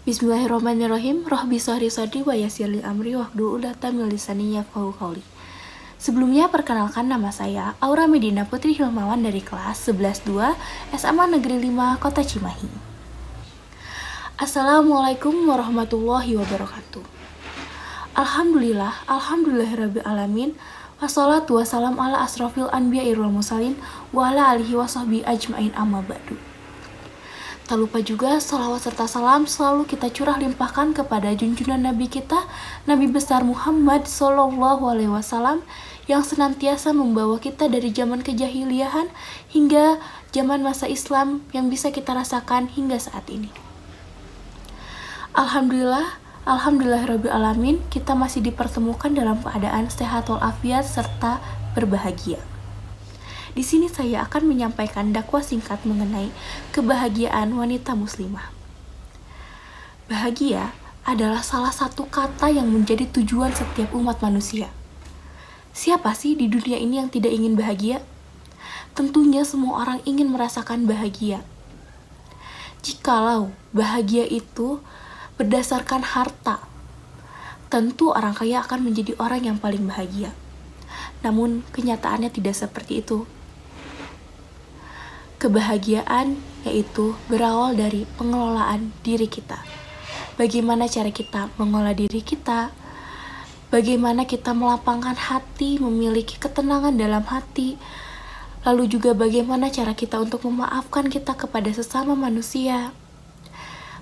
Bismillahirrahmanirrahim. Rohbi sahri sadri wa yassirli amri wahlul 'uqdatam min lisani yafqahu qawli. Sebelumnya perkenalkan, nama saya Aura Medina Putri Hilmawan dari kelas 11-2 SMA Negeri 5 Kota Cimahi. Assalamualaikum warahmatullahi wabarakatuh. Alhamdulillahirabbil alamin. Wassalatu wassalam ala asrofil anbiya'i wal mursalin wa ala alihi wasahbihi ajmain, amma ba'du. Tak lupa juga salawat serta salam selalu kita curah limpahkan kepada junjungan Nabi kita, Nabi besar Muhammad SAW, yang senantiasa membawa kita dari zaman kejahiliahan hingga zaman masa Islam yang bisa kita rasakan hingga saat ini. Alhamdulillahirabbil alamin, kita masih dipertemukan dalam keadaan sehat walafiat serta berbahagia. Di sini saya akan menyampaikan dakwah singkat mengenai kebahagiaan wanita muslimah. Bahagia adalah salah satu kata yang menjadi tujuan setiap umat manusia. Siapa sih di dunia ini yang tidak ingin bahagia? Tentunya semua orang ingin merasakan bahagia. Jikalau bahagia itu berdasarkan harta, tentu orang kaya akan menjadi orang yang paling bahagia. Namun kenyataannya tidak seperti itu. Kebahagiaan yaitu berawal dari pengelolaan diri kita. Bagaimana cara kita mengolah diri kita, bagaimana kita melapangkan hati, memiliki ketenangan dalam hati, lalu juga bagaimana cara kita untuk memaafkan kita kepada sesama manusia.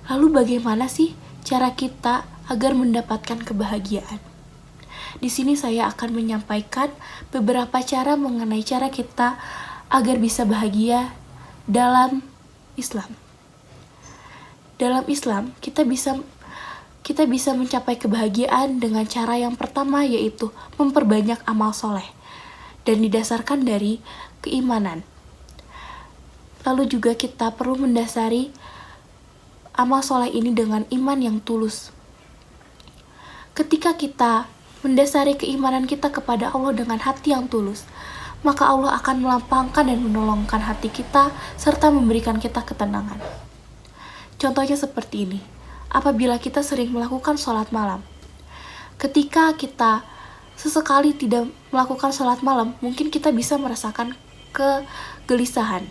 Lalu bagaimana sih cara kita agar mendapatkan kebahagiaan? Di sini saya akan menyampaikan beberapa cara mengenai cara kita agar bisa bahagia dalam Islam. Dalam Islam, kita bisa mencapai kebahagiaan dengan cara yang pertama, yaitu memperbanyak amal soleh dan didasarkan dari keimanan. Lalu juga kita perlu mendasari amal soleh ini dengan iman yang tulus. Ketika kita mendasari keimanan kita kepada Allah dengan hati yang tulus, maka Allah akan melapangkan dan menolongkan hati kita serta memberikan kita ketenangan. Contohnya seperti ini. Apabila kita sering melakukan sholat malam, ketika kita sesekali tidak melakukan sholat malam, mungkin kita bisa merasakan kegelisahan.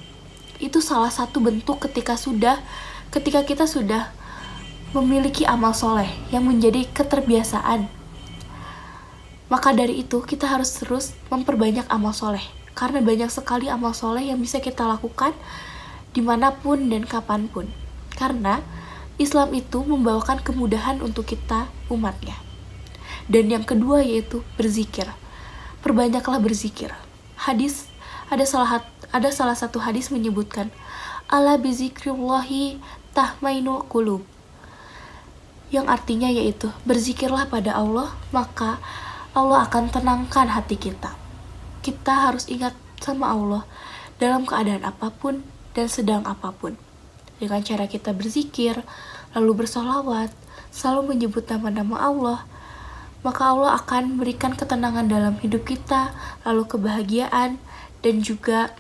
Itu salah satu bentuk ketika kita sudah memiliki amal soleh yang menjadi keterbiasaan. Maka dari itu kita harus terus memperbanyak amal soleh, karena banyak sekali amal soleh yang bisa kita lakukan dimanapun dan kapanpun. Karena Islam itu membawakan kemudahan untuk kita umatnya. Dan yang kedua yaitu berzikir. Perbanyaklah berzikir. Ada salah satu hadis menyebutkan, ala bizikrillahi tahmainul qulub, yang artinya yaitu berzikirlah pada Allah, maka Allah akan tenangkan hati kita. Kita harus ingat sama Allah dalam keadaan apapun dan sedang apapun. Dengan cara kita berzikir, lalu bersolawat, selalu menyebut nama-nama Allah, maka Allah akan memberikan ketenangan dalam hidup kita, lalu kebahagiaan, dan juga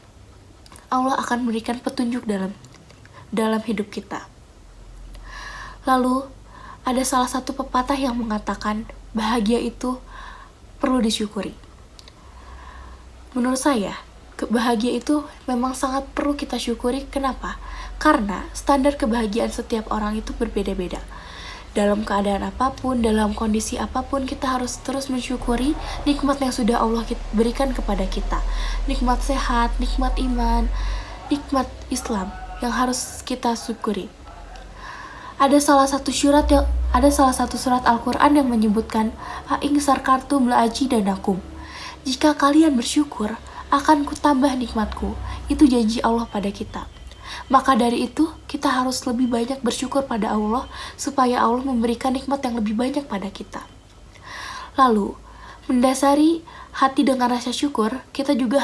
Allah akan memberikan petunjuk dalam hidup kita. Lalu, ada salah satu pepatah yang mengatakan bahagia itu perlu disyukuri. Menurut saya, bahagia itu memang sangat perlu kita syukuri. Kenapa? Karena standar kebahagiaan setiap orang itu berbeda-beda. Dalam keadaan apapun, dalam kondisi apapun, kita harus terus mensyukuri nikmat yang sudah Allah berikan kepada kita. Nikmat sehat, nikmat iman, nikmat Islam yang harus kita syukuri. Ada salah satu surat Al-Quran yang menyebutkan, A'ing sarkartum la'ajidanakum. Jika kalian bersyukur, akan kutambah nikmatku. Itu janji Allah pada kita. Maka dari itu, kita harus lebih banyak bersyukur pada Allah, supaya Allah memberikan nikmat yang lebih banyak pada kita. Lalu, mendasari hati dengan rasa syukur, kita juga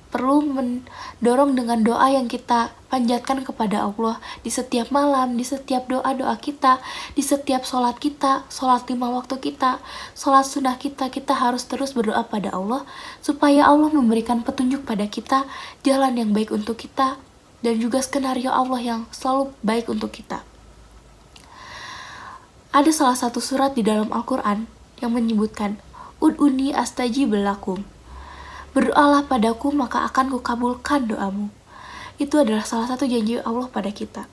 perlu mendorong dengan doa yang kita panjatkan kepada Allah di setiap malam, di setiap doa-doa kita, di setiap sholat kita, sholat 5 waktu kita, sholat sunnah kita harus terus berdoa pada Allah supaya Allah memberikan petunjuk pada kita, jalan yang baik untuk kita, dan juga skenario Allah yang selalu baik untuk kita. Ada salah satu surat di dalam Al-Quran yang menyebutkan, Ud'uni astajib lakum. Berdoalah padaku maka akan kukabulkan doamu. Itu adalah salah satu janji Allah pada kita.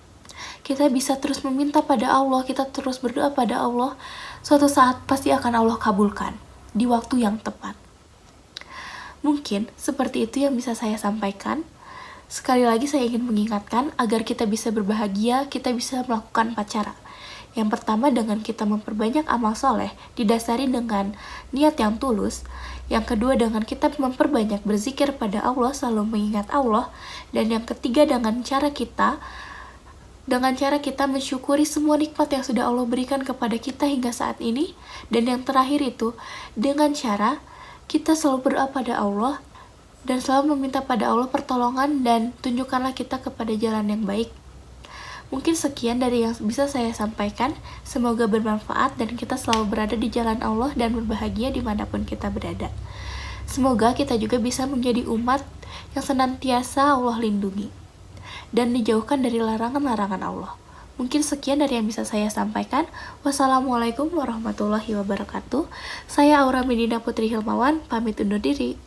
Kita bisa terus meminta pada Allah, kita terus berdoa pada Allah, suatu saat pasti akan Allah kabulkan di waktu yang tepat. Mungkin seperti itu yang bisa saya sampaikan. Sekali lagi saya ingin mengingatkan agar kita bisa berbahagia, kita bisa melakukan 4 cara. Yang pertama dengan kita memperbanyak amal soleh, didasari dengan niat yang tulus. Yang kedua dengan kita memperbanyak berzikir pada Allah, selalu mengingat Allah. Dan yang ketiga dengan cara kita mensyukuri semua nikmat yang sudah Allah berikan kepada kita hingga saat ini. Dan yang terakhir itu dengan cara kita selalu berdoa pada Allah dan selalu meminta pada Allah pertolongan dan tunjukkanlah kita kepada jalan yang baik. Mungkin sekian dari yang bisa saya sampaikan. Semoga bermanfaat dan kita selalu berada di jalan Allah dan berbahagia dimanapun kita berada. Semoga kita juga bisa menjadi umat yang senantiasa Allah lindungi dan dijauhkan dari larangan-larangan Allah. Mungkin sekian dari yang bisa saya sampaikan. Wassalamualaikum warahmatullahi wabarakatuh. Saya Aura Medina Putri Hilmawan, pamit undur diri.